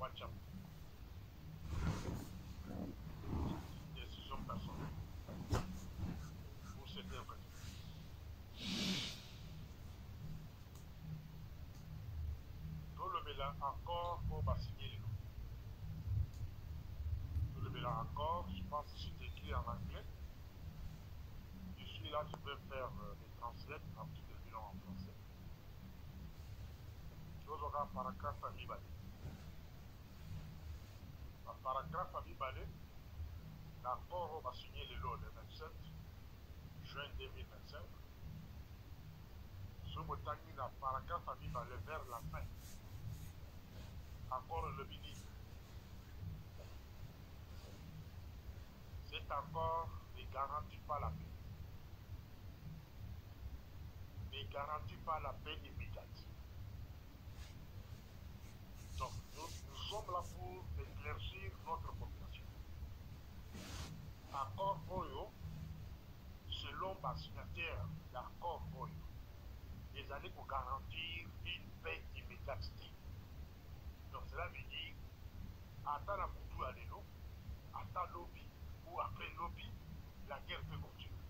WhatsApp. Décision personnelle. Pour cette occasion. Tout le mélange encore pour signer les noms. Tout le mélange encore, je pense que c'est écrit en anglais. Je suis là, je peux faire les translates en tout le bilan en français. Nous aurons un paragraphe à mi-balé. Un paragraphe à mi-balé, l'accord va signer le lot le 27 juin 2025. Ce botanique a paragraphe à mi-balé vers la fin. Encore le mini. Cet accord ne garantit pas la paix. Ne garantit pas la paix immédiate. Donc, nous sommes là pour éclaircir notre population. Accord Oyo, selon ma signataire d'accord Oyo, les années pour garantir une paix immédiate. Donc, cela veut dire, attends la Moutou à l'élo, attends l'Obi, ou après l'Obi, la guerre peut continuer.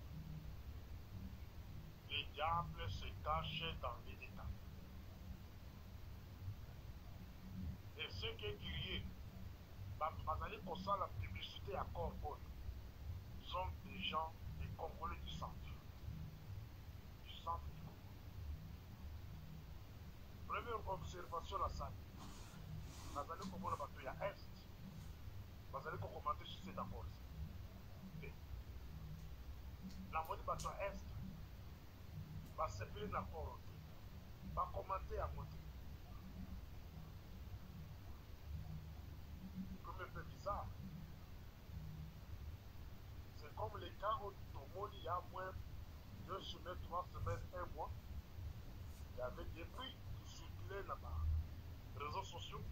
Les diables se cachent dans les États. Et ceux qui criaient, pour ça la publicité à Corbeau, sont des gens, des Congolais du centre. Du centre du Congo. Première observation, la salle. Vous allez comprendre qu'il y a Est. Vous allez commenter sur cet accord. La moitié de la Est va séparer l'accord. Va commenter à côté. Comme un peu bizarre. C'est comme les cas où il y a moins 2 semaines, 3 semaines, 1 mois. Il y avait des bruits qui circulaient là-bas. Réseaux sociaux.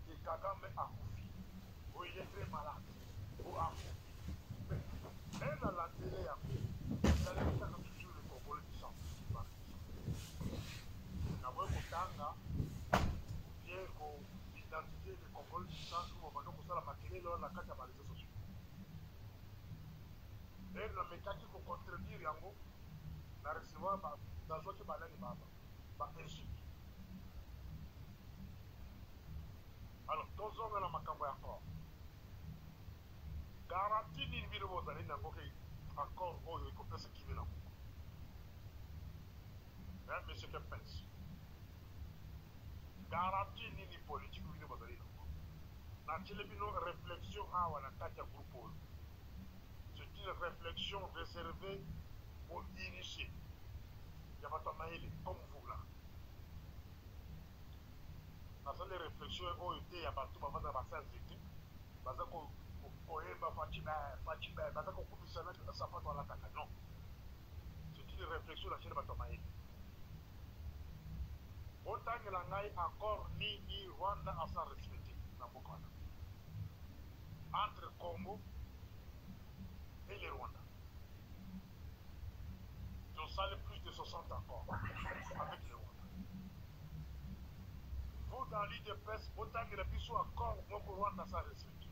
Et Kagame a Koufi. Où il est très malade. Ou a Koufi. Elle a la télé à Koufi. Il a les cas toujours le Congolais du centre. N'avons pas bien l'identité des Congolais du centre. On va donc ça la matinée là, la carte à les réseaux sociaux. Et la mécanique pour contredire Yango, la recevoir dans ce qui va aller va insulter. Alors, tous hommes la makambo encore. Garantie ni vidéo vous allez n'avoir encore oh il faut que ce qui vient là. Hein, monsieur Kempens. Garantie ni politique vidéo vous allez là. La télévision réflexion à la tête groupe. C'est une réflexion réservée aux initiés. Il y a pas de mail comme vous là. Dans les réflexions ont été abattues par votre vaccin zété. Parce qu'on non. C'est une réflexion la chaîne Batomaï. Autant que l'angaï encore ni Rwanda à sa respecter dans Bokana. Entre Congo et les Rwanda. Ils ont salé plus de 60 accords avec les Rwanda. Vous dans l'IDPS, autant que les bisous accords, moi pour Rwanda à sa respecter.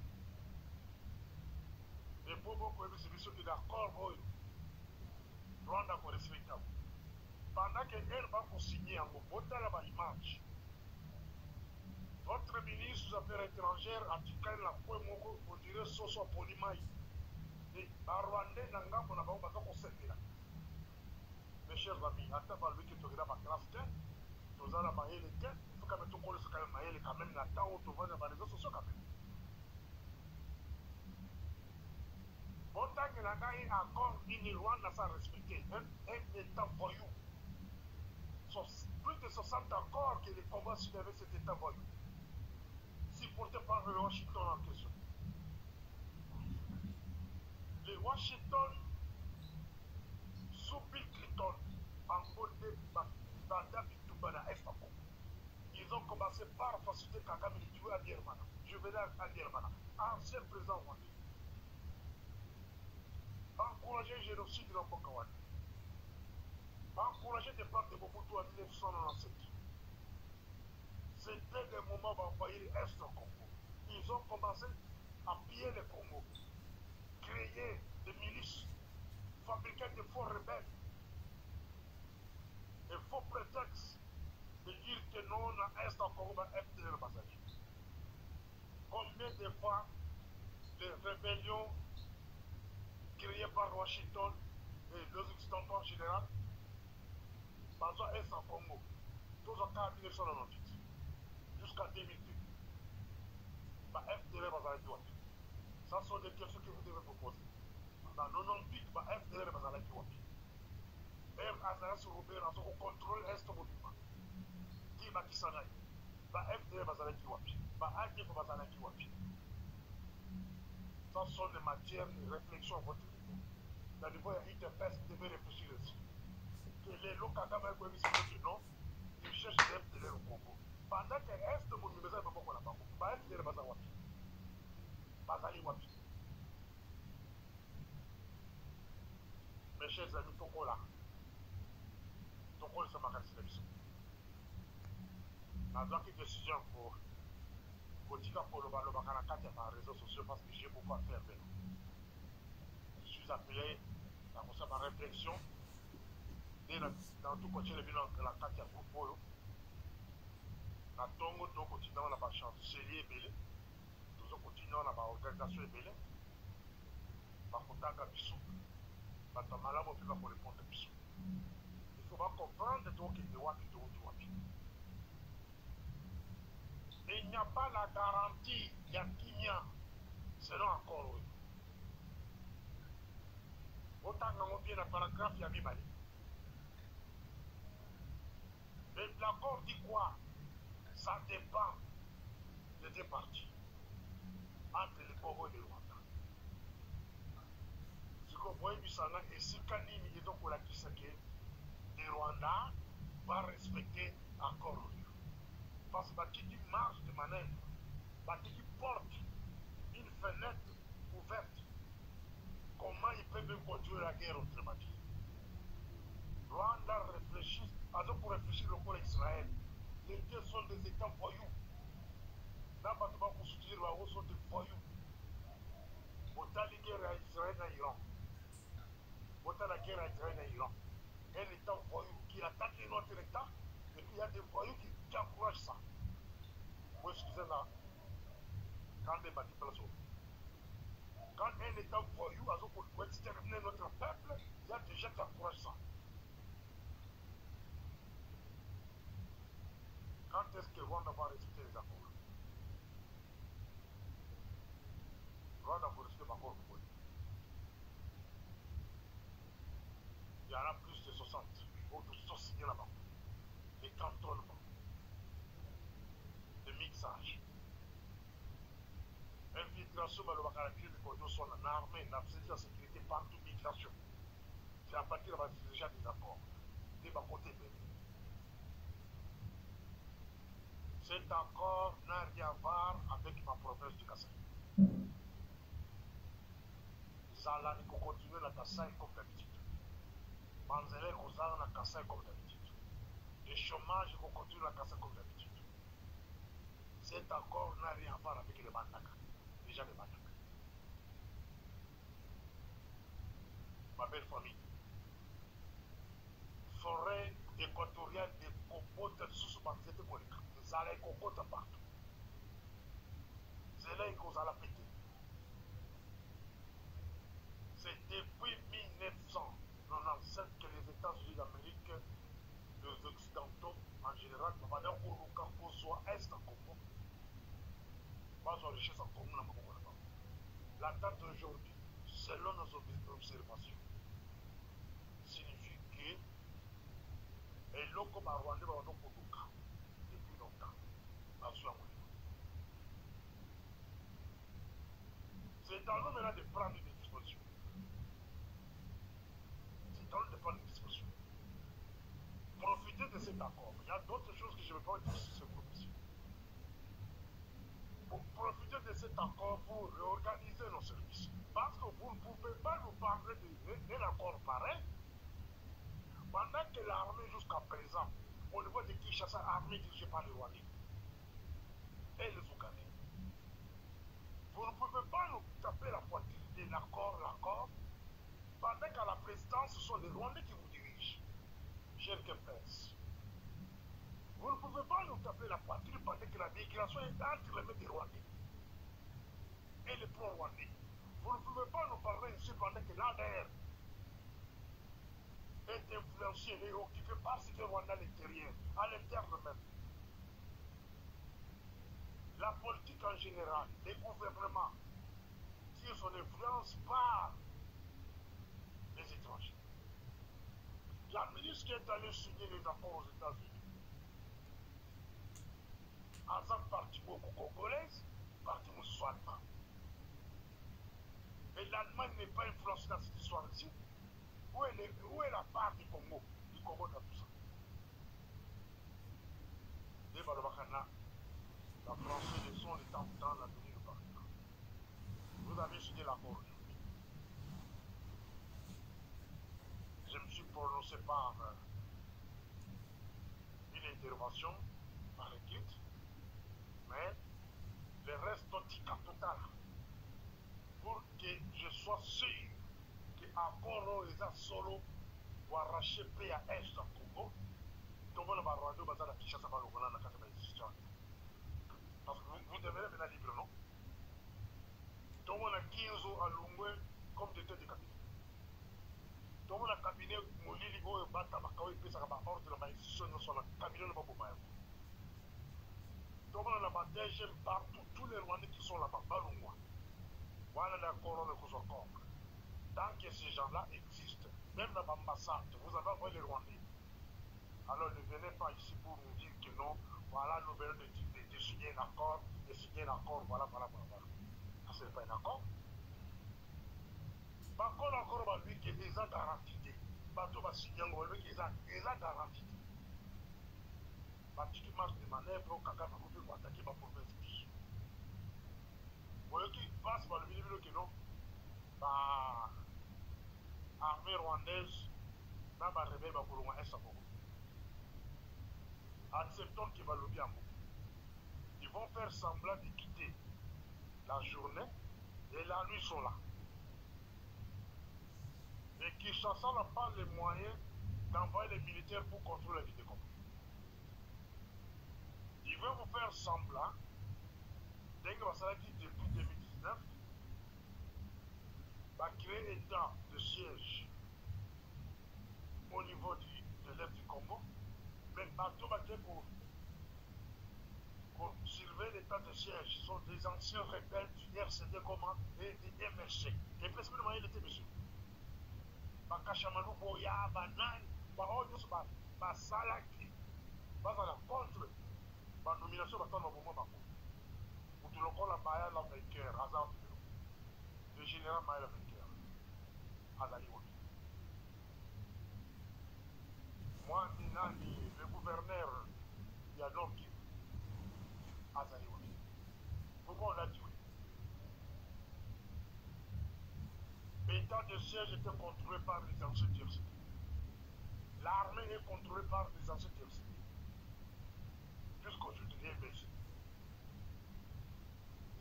Et pour beaucoup de ceux qui sont d'accord, Rwanda pour respecter. Pendant qu'elle va pour signer en Bogota la image, votre ministre des Affaires étrangères a dit la point moko on dirait Soso Polimai. Et à Rwanda n'anga pour la banque pour servir. Mes chers amis, à ta parole que tu regardes ma classe, tu as la maille les têtes, il faut quand même tout coller ce quand même la temps où tu vas dans les réseaux sociaux quand même. Autant que la gagne encore une Rwanda sans respecter, un état voyou. Plus de 60 accords que les combats suivent avec cet état voyou. Supporté par le Washington en question. Le Washington, sous Bill Clinton, en côté Banda Bitubana Estako. Ils ont commencé par faciliter Kagame de tuer à Birmana. Je vais à Birmana. Ancien président rwandais. Encourager le génocide dans Bokawan. Encourager des parts de Mobutu en 1997. C'était des moments d'envoyer l'Est au Congo. Ils ont commencé à piller le Congo, créer des milices, fabriquer des faux rebelles, des faux prétextes de dire que non, on a Est au Congo, on a FDR Bazali. Combien de fois les rébellions créées par Washington et les Occidentaux en général, par exemple Est au Congo, tous en 1998 jusqu'à 2002, bah FDR Bazali doit. Ça sont des questions que vous devez vous poser. Dans 98, bah FDR Bazali doit. Même Azara Robert, on contrôle l'Est au mouvement. Qui va qui s'en aille? Bah FDR Bazali doit. Bah ADF Bazali doit. Ça sont des matières de réflexion à votre niveau. Dans le niveau ITPS, vous devez réfléchir dessus. Que les Lokagama et Kwemi Sikote, non, ils cherchent des FDR au Congo. Pendant que l'Est de mon numéro, il ne peut pas la parole. Bah FDR Bazali Wapi. Bazali Wapi. Mes chers amis, Toko là. Toko, c'est ma casse. Dans une décision pour Kotika pour le Bakanakati par les réseaux sociaux parce que j'ai beaucoup à faire maintenant. Je suis appelé à ma réflexion. Dans tout côté, le bilan de la Katia Groupe, na Tongo, nous continuons à la chancellerie Ebele, nous continuons à l'organisation Ebele, Bakotaka Bissou, Batamala Mopika pour répondre à Bissou. Il faut comprendre donc qu'il y a des Wapi. Il n'y a pas la garantie, il y a Kinya, selon encore. Autant qu'on vient le paragraphe, il y a Bimali. Mais l'accord dit quoi? Ça dépend des deux parties, entre le Congo et le Rwanda. Ce qu'on voit, et si Kanini est donc pour la Kisake, le Rwanda va respecter encore. Parce qu'il y a une marge de manœuvre, qu'il porte une fenêtre ouverte. Comment ils peuvent continuer la guerre autrement dit? Rwanda réfléchit, alors pour réfléchir le pôle Israël, les deux sont des États voyous. Là, pour soutenir la hausse sont des voyous. Autant la guerre à Israël et à Iran. Autant la guerre à Israël et à Iran. Un État voyou qui attaque notre État, et puis il y a des voyous qui encouragent ça. Vous excusez-moi, quand des bâtis place quand un État voyou, pour exterminer notre peuple, il y a des gens qui encouragent ça. Quand est-ce que Rwanda va respecter les accords? Rwanda va respecter les accords. Il y en a plus de 60 autres sont signés là-bas. Des cantonnements, des mixages. Infiltration, le caractère de Kodo sont en armée, l'absence de sécurité partout, migration. C'est à partir de déjà des accords. Des côté même. Cet accord n'a rien à voir avec ma province du Kassai. Zala ni continuer la Kassai comme d'habitude. Manzele Kozala na Kassai comme d'habitude. Le chômage continue la Kassai comme d'habitude. Cet accord n'a rien à voir avec les Bandaka. Déjà les Bandaka. Ma belle famille. Forêt équatoriale de Copote sous Banzete Koleka. Zala et Copote partout. Zela et Kozala pété. C'est depuis 1997 que les États-Unis d'Amérique, les Occidentaux en général, soit Est en Congo, pas en richesse en Congo, la date d'aujourd'hui, selon nos observations, signifie que et l'eau comme à Rwanda va depuis longtemps. C'est à nous maintenant de prendre des dispositions. C'est à nous de prendre des dispositions. Profitez de cet accord. Il y a d'autres choses que je ne vais pas dire sur ce groupe ici. Pour profiter de cet accord pour réorganiser nos services. Parce que vous ne pouvez pas nous parler d'un accord pareil pendant que l'armée jusqu'à présent, au niveau de Kinshasa, armée dirigée par les Rwandais, et les Ougandais. Vous ne pouvez pas nous taper la poitrine de l'accord, pendant qu'à la présidence, ce sont les Rwandais qui vous dirigent. Cher Kempes. Vous ne pouvez pas nous taper la poitrine pendant que la migration est entre les mains des Rwandais et les pro-Rwandais. Vous ne pouvez pas nous parler ici pendant que l'ADR est influencé et occupé par ce que Rwanda à l'intérieur, à l'interne même. La politique en général, les gouvernements tirent son influence par les étrangers. La ministre qui est allée signer les accords aux États-Unis, en tant que partie beaucoup congolaise, partie musulmane. Et l'Allemagne n'est pas influencée dans cette histoire-ci. Où est la part du Congo dans tout ça? La Français les sont les temps dans l'avenir du parti. Vous avez signé l'accord aujourd'hui. Je me suis prononcé par une intervention par écrite, mais le reste total pour que je sois sûr qu'accord les a solo pour arracher paix à Est au Congo. Tout le monde va rendre au la Kinshasa par le Rwanda dans la 96. Parce que vous devenez maintenant libre, non? Tout le monde a 15 ans à Lungwe comme des têtes de cabinet. Tout le monde a cabinet, mon lit, il va battre ma caille, il va ordre de ma institution, sur le cabinet de Babou Maïko. Tout le monde a ma DGM partout, tous les Rwandais qui sont là-bas, Balungwa. Voilà l'accord de Kouzokor. Tant que ces gens-là existent, même dans l'ambassade, vous avez envoyé les Rwandais. Alors ne venez pas ici pour nous dire que non, voilà, nous venons de signer un accord, voilà. Ça, ce n'est pas un accord. Par contre, encore, lui, qui les a garantis. Bateau va signer un accord, lui, qui les a garantis. Parce qu'il marche de manœuvre, au caca, pour attaquer ma province. Vous voyez qu'il passe par le milieu que non, l'armée rwandaise, n'a pas réveillé pour le moins un sabot. Acceptons qu'il va le bien. Ils vont faire semblant de quitter la journée et la nuit sont là. Mais Kinshasa n'a pas les moyens d'envoyer les militaires pour contrôler la vie des communs. Ils vont vous faire semblant, dès que ça dit depuis 2019, va créer un état de siège au niveau de l'Est du Congo, mais bateau va dire pour surveiller l'état de siège sont des anciens rebelles du RCD et du MRC. Et presque le moyen il était monsieur. Bakashamanu Boya, Banan, Baonyos, Basalaki, Bazala contre la nomination de Batan au moment Bako. Pour tout le monde, la Maya la vainqueur, Hazard, le général Maya la vainqueur, Azali Waki. Moi, Nani, le gouverneur, il y a l'homme qui Azali Waki. Pourquoi on l'a tué? L'état de siège était contrôlé par les anciens DRC. L'armée est contrôlée par les anciens DRC. Jusqu'aujourd'hui, les MSC.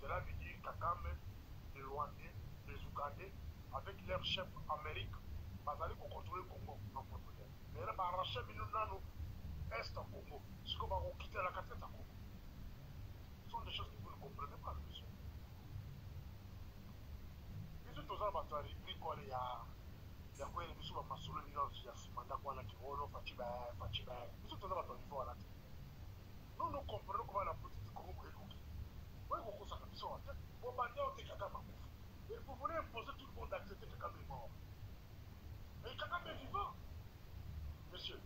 Cela veut dire Kagame, les Rwandais, les Ougandais, avec leur chef Amérique, ils allaient contrôler le Congo, non problème. Mais là, ils ont arraché Est au Congo. Ce qu'on va quitter la quatrième au Congo. Ce sont des choses que vous ne comprenez pas, monsieur. Biso toza batwari briko le ya kweli biso ba masolo ni ndio ya simanda kwa na kibono fachiba biso toza batwari fo ala nous comprenons comment la politique du Congo est écoutée. Oui, vous consacrez biso en tête bon banda o te Kagame makouf et vous voulez imposer tout le monde d'accepter que Kagame est mort mais Kagame est vivant monsieur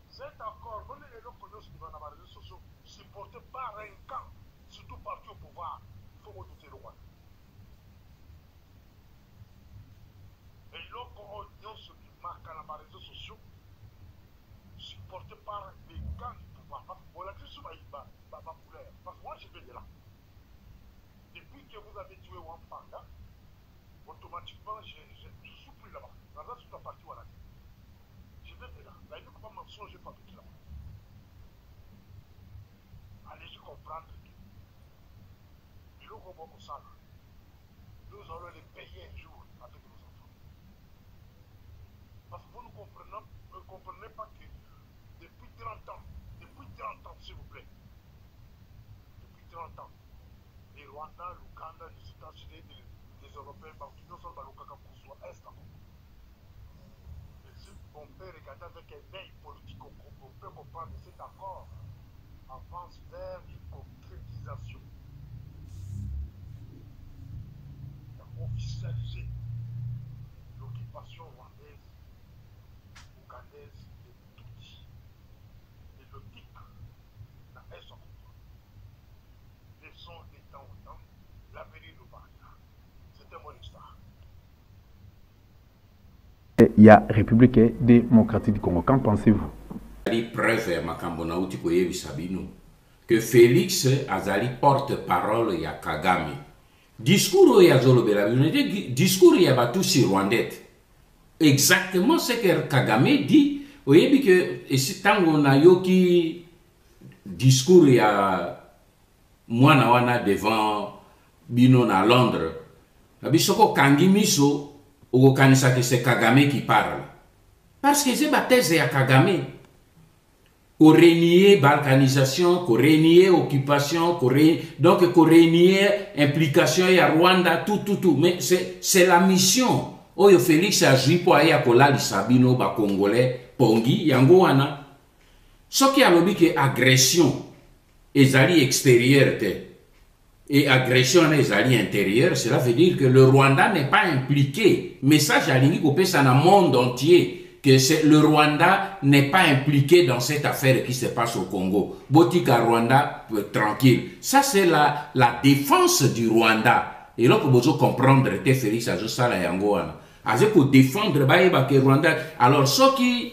cet accord vous les gens connaissent sur les réseaux sociaux supporté par un camp surtout parti au pouvoir il faut redouter le roi. Et l'autre nyonso qui marque dans les réseaux sociaux, supporté par les camps du pouvoir. Parce que voilà, je suis ma couleur. Parce que moi, je vais de là. Depuis que vous avez tué Wampanga, automatiquement, je ne suis plus là-bas. Dans toute la partie où on a dit. Je vais de là. Là, il ne faut pas mensonge fabriqué là-bas. comprendre que nous allons les payer un jour avec nos enfants. Parce que vous ne comprenez pas que depuis 30 ans, s'il vous plaît, depuis 30 ans, les Rwandais, l'Ouganda, les États-Unis, les Européens, nous sommes dans le Kaka pour soi, Est à Congo. Et si on peut regarder avec un œil politique, on peut comprendre que cet accord avance vers une concrétisation. Officialiser l'occupation rwandaise, ougandaise et Tutsi. Et le TIC n'a pas son contrôle. Laissons les temps au temps, l'avenir nous parlera. C'était mon histoire. Il y a République démocratique du Congo. Qu'en pensez-vous? Preuve que Félix Azali porte-parole ya Kagame. Discours ya Zolobela, discours ya Batusi Rwandais. Exactement ce que Kagame dit. Vous voyez que si tango na yoki discours ya mwana wana devant bino na Londres. Bisoko kangi miso ou kanisa que c'est Kagame qui parle. Parce que c'est la thèse ya Kagame. Qu'on renier balkanisation, qu'on renier occupation, donc qu'on renier implication à Rwanda, tout. Mais c'est la mission. Oyo Félix a joué pour aller à Kolali Sabino, ba Congolais, Pongi, Yangoana. Ce qui a lobby que agression, ezali extérieure et agression ezali intérieure, cela veut dire que le Rwanda n'est pas impliqué. Message à l'Ingi Kopé, ça dans le monde entier. Que le Rwanda n'est pas impliqué dans cette affaire qui se passe au Congo. Botika Rwanda, tranquille. Ça, c'est la défense du Rwanda. Et là, vous devez comprendre que Félix a juste ça, la Yangoana. Avec pour défendre le Rwanda. Alors, ce qui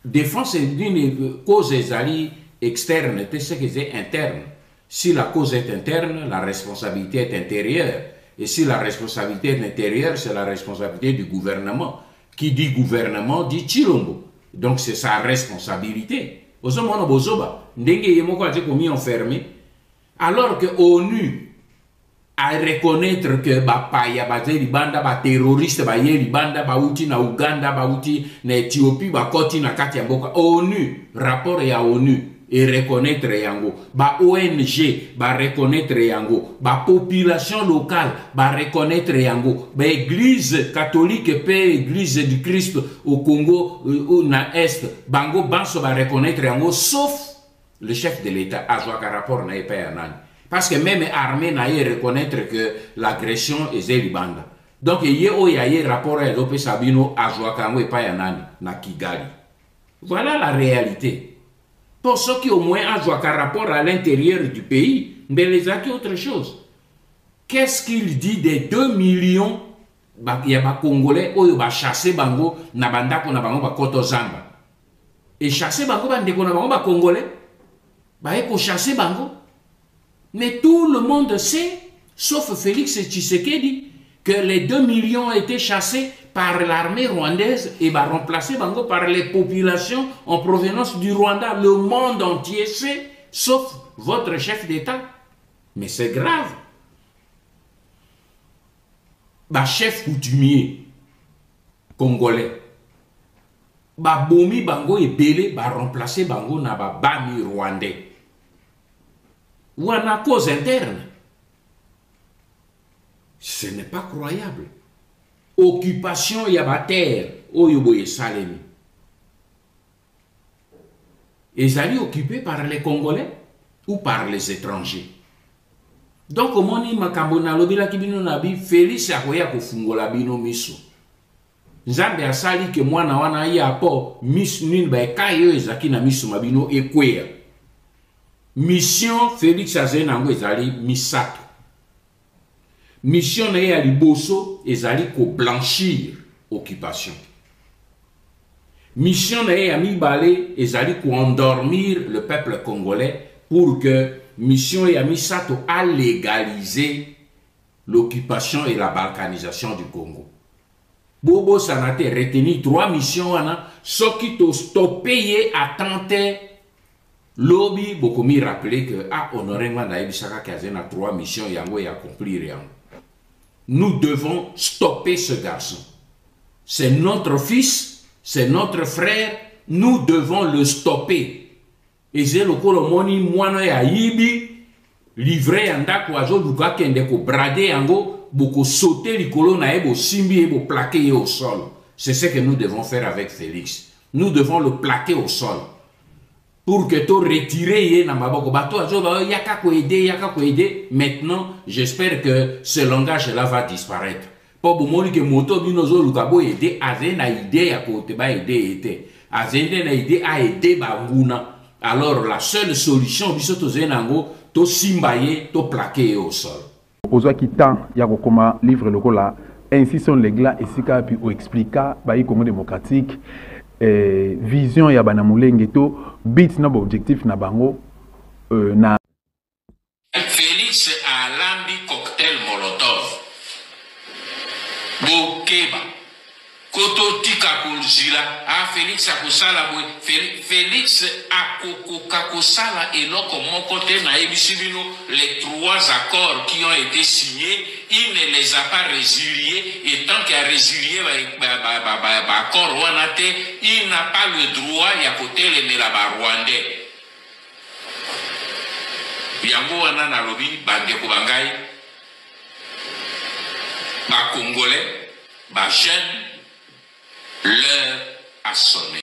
défend, c'est une cause externe, c'est ce qui est interne. Si la cause est interne, la responsabilité est intérieure. Et si la responsabilité est intérieure, c'est la responsabilité du gouvernement. Qui dit gouvernement dit Chilombo. Donc c'est sa responsabilité. Alors que l'ONU a reconnaître que Bapaya, Banda, ba terroriste, ba yeli banda, ba uti na Uganda, ba uti na Éthiopie, ba koti na kati ya mboka. ONU, rapport ya ONU. Et reconnaître yango, ba ONG, ba reconnaître yango, ba population locale, ba reconnaître yango, ba église catholique et église du Christ au Congo ou na Est, bango banso ba reconnaître yango, sauf le chef de l'État, Azwaka rapport na pas yanani. Parce que même l'armée n'a pas reconnaître que l'agression est Zélibanda. Donc il y a rapport à l'Opé Sabino, Azwaka et pas yanani, na Kigali. Voilà la réalité. Pour ceux qui au moins ont un rapport à l'intérieur du pays, mais les acquis autre chose. Qu'est-ce qu'il dit des 2 millions il y a des Congolais qui ont chassé Bango, Nabandako Nabango, Koto Zamba. Et chasser Bango, Bandeko Nabango, Congolais, ils ont chassé Bango. Mais tout le monde sait, sauf Félix Tshisekedi, que les 2 millions ont été chassés par l'armée rwandaise et va remplacer Bango par les populations en provenance du Rwanda. Le monde entier sait, sauf votre chef d'État. Mais c'est grave. Ba chef coutumier congolais, ba bomi Bango et belé, ba remplacer Bango na ba bami rwandais. Ou en a cause interne. Ce n'est pas croyable. Occupation yabater oyoboye salemi. Ils allaient occupés par les Congolais ou par les étrangers. Donc, comment ni makambona lobila kibino nabi Félix akoya kofungola bino miso. Nzambe asali ke mwana wana ya po miss nin ba kayo ezaki na miso mabino ekwea. Mission Félix azenango ezali misato. Mission na liboso ezali ko blanchir occupation. Mission na mibale ezali ko endormir le peuple congolais pour que mission ya misato a légaliser l'occupation et la balkanisation du Congo. Bobo sanate retenu 3 missions wana soki to stopper à tenter Lobby, beaucoup m'y rappeler que, Honoré Mandaï Bissaka Kazen a 3 missions, Yango et accomplir rien. Nous devons stopper ce garçon. C'est notre fils, c'est notre frère, nous devons le stopper. Et c'est le colomoni, moi, ya yibi, livré en da kwazo, luka kende ko brade yango, beaucoup sauter les colonnes, bo simbi, bo plaquer au sol. C'est ce que nous devons faire avec Félix. Nous devons le plaquer au sol. Pour que tu retires maintenant, j'espère que ce langage-là va disparaître. Pour que moto binozo lukabo aider, azena idée à côté ba aider azena idée à aider banguna. Alors la seule solution bisoto zenango to simbaye to plaquer au sol. Ozo kitan ya kokoma livre lokola ainsi sont les glas et sika puis o explica ba Congo démocratique vision ya bana mulenge to bit na objectif na bango na Félix a lambi cocktail molotov bokeba koto tika kulzila Félix a kusala boy Félix a kokosala eloko moko te na ebisibino les 3 accords qui ont été signés. Il ne les a pas résiliés et tant qu'il a résilié accord wanate, il n'a pas le droit ya côté les melaba rwandais. Yango wana na lobi bande ko bangai ba congolais ba jeune l'heure a sonné.